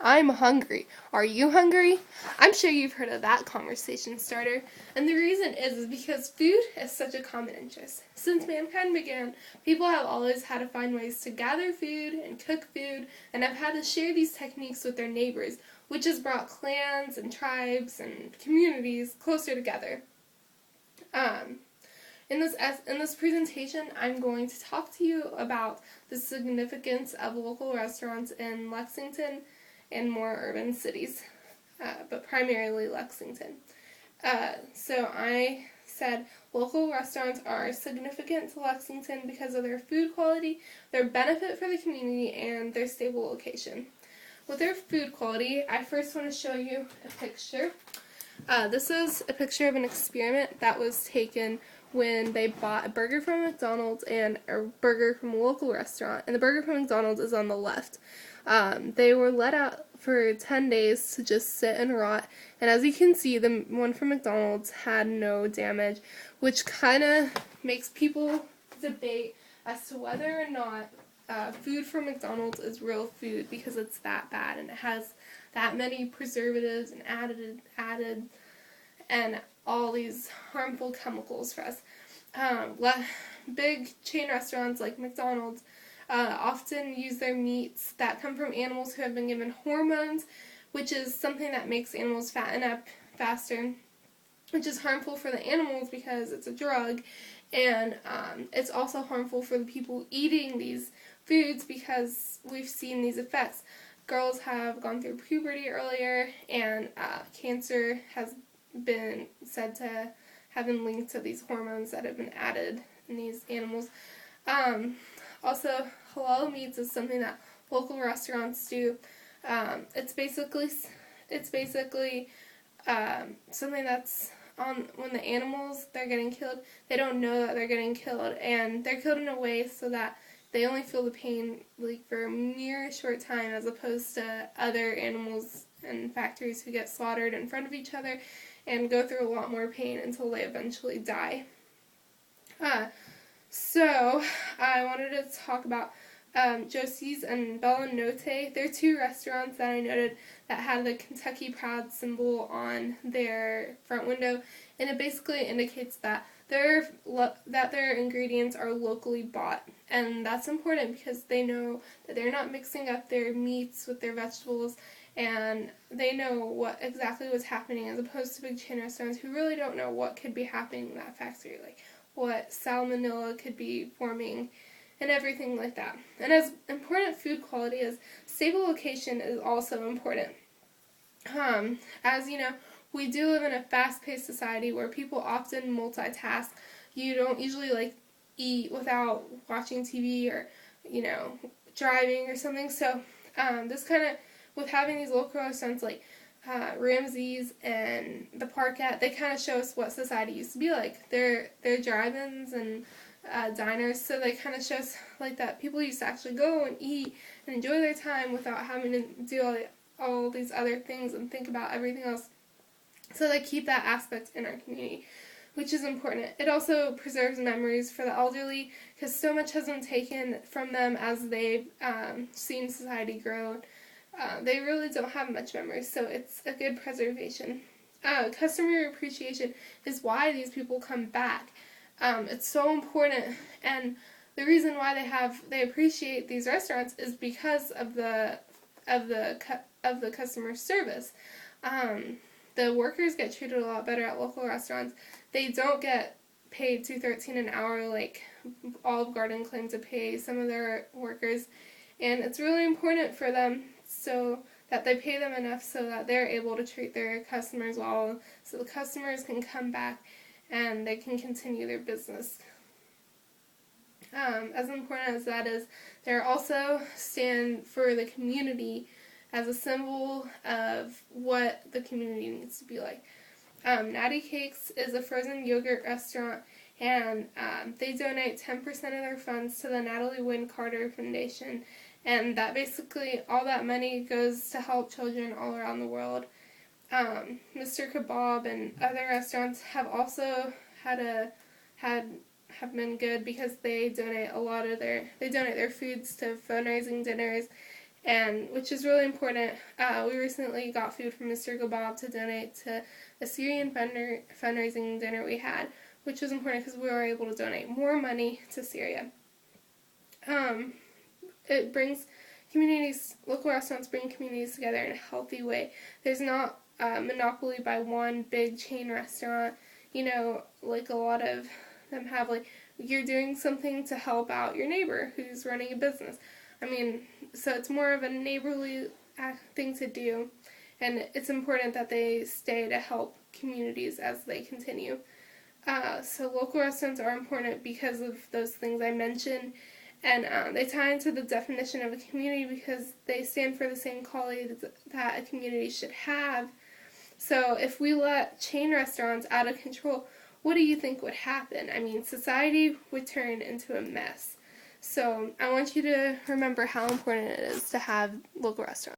I'm hungry. Are you hungry? I'm sure you've heard of that conversation starter. And the reason is because food is such a common interest. Since mankind began, people have always had to find ways to gather food and cook food and have had to share these techniques with their neighbors, which has brought clans and tribes and communities closer together. Um, in this presentation, I'm going to talk to you about the significance of local restaurants in Lexington and more urban cities, but primarily Lexington. So I said local restaurants are significant to Lexington because of their food quality, their benefit for the community, and their stable location. With their food quality, I first want to show you a picture. This is a picture of an experiment that was taken when they bought a burger from McDonald's and a burger from a local restaurant, and the burger from McDonald's is on the left. They were let out for 10 days to just sit and rot, and as you can see, the one from McDonald's had no damage, which kind of makes people debate as to whether or not food from McDonald's is real food because it's that bad and it has that many preservatives and added and all these harmful chemicals for us. Big chain restaurants like McDonald's often use their meats that come from animals who have been given hormones, which is something that makes animals fatten up faster, which is harmful for the animals because it's a drug, and it's also harmful for the people eating these foods because we've seen these effects. Girls have gone through puberty earlier, and cancer has been said to have been linked to these hormones that have been added in these animals. Also, halal meats is something that local restaurants do. It's basically something that's on when the animals they're getting killed. They don't know that they're getting killed, and they're killed in a way so that they only feel the pain like for a mere short time, as opposed to other animals in factories who get slaughtered in front of each other and go through a lot more pain until they eventually die. So I wanted to talk about Josie's and Bella Notte. They're two restaurants that I noted that had the Kentucky Proud symbol on their front window, and it basically indicates that their ingredients are locally bought, and that's important because they know that they're not mixing up their meats with their vegetables, and they know exactly what's happening, as opposed to big chain restaurants who really don't know what could be happening in that factory, like what salmonella could be forming and everything like that. And as important food quality is, stable location is also important. As you know, we do live in a fast-paced society where people often multitask. You don't usually eat without watching TV or, driving or something. So this kind of, with having these local restaurants like Ramsey's and the Parkette, they kind of show us what society used to be like. They're drive-ins and diners, so they kind of show us like that people used to actually go and eat and enjoy their time without having to do all these other things and think about everything else. So they keep that aspect in our community, which is important. It also preserves memories for the elderly because so much has been taken from them as they've seen society grow. They really don't have much memories, so it's a good preservation. Customer appreciation is why these people come back. It's so important, and the reason why they appreciate these restaurants is because of the customer service. The workers get treated a lot better at local restaurants. They don't get paid $2.13 an hour like Olive Garden claims to pay some of their workers, and it's really important for them so that they pay them enough so that they're able to treat their customers well, so the customers can come back and they can continue their business. As important as that is, they also stand for the community as a symbol of what the community needs to be like. Natty Cakes is a frozen yogurt restaurant, and they donate 10% of their funds to the Natalie Wynn Carter Foundation, and that basically all that money goes to help children all around the world. Mr. Kebab and other restaurants have also have been good because they donate their foods to fundraising dinners and which is really important. We recently got food from Mr. Gabab to donate to a Syrian fundraising dinner we had, which was important because we were able to donate more money to Syria. It brings communities, local restaurants bring communities together in a healthy way. There's not a monopoly by one big chain restaurant. Like a lot of them have, like, you're doing something to help out your neighbor who's running a business. So it's more of a neighborly thing to do, and it's important that they stay to help communities as they continue. So local restaurants are important because of those things I mentioned, and they tie into the definition of a community because they stand for the same qualities that a community should have. So if we let chain restaurants out of control, what do you think would happen? Society would turn into a mess. So I want you to remember how important it is to have local restaurants.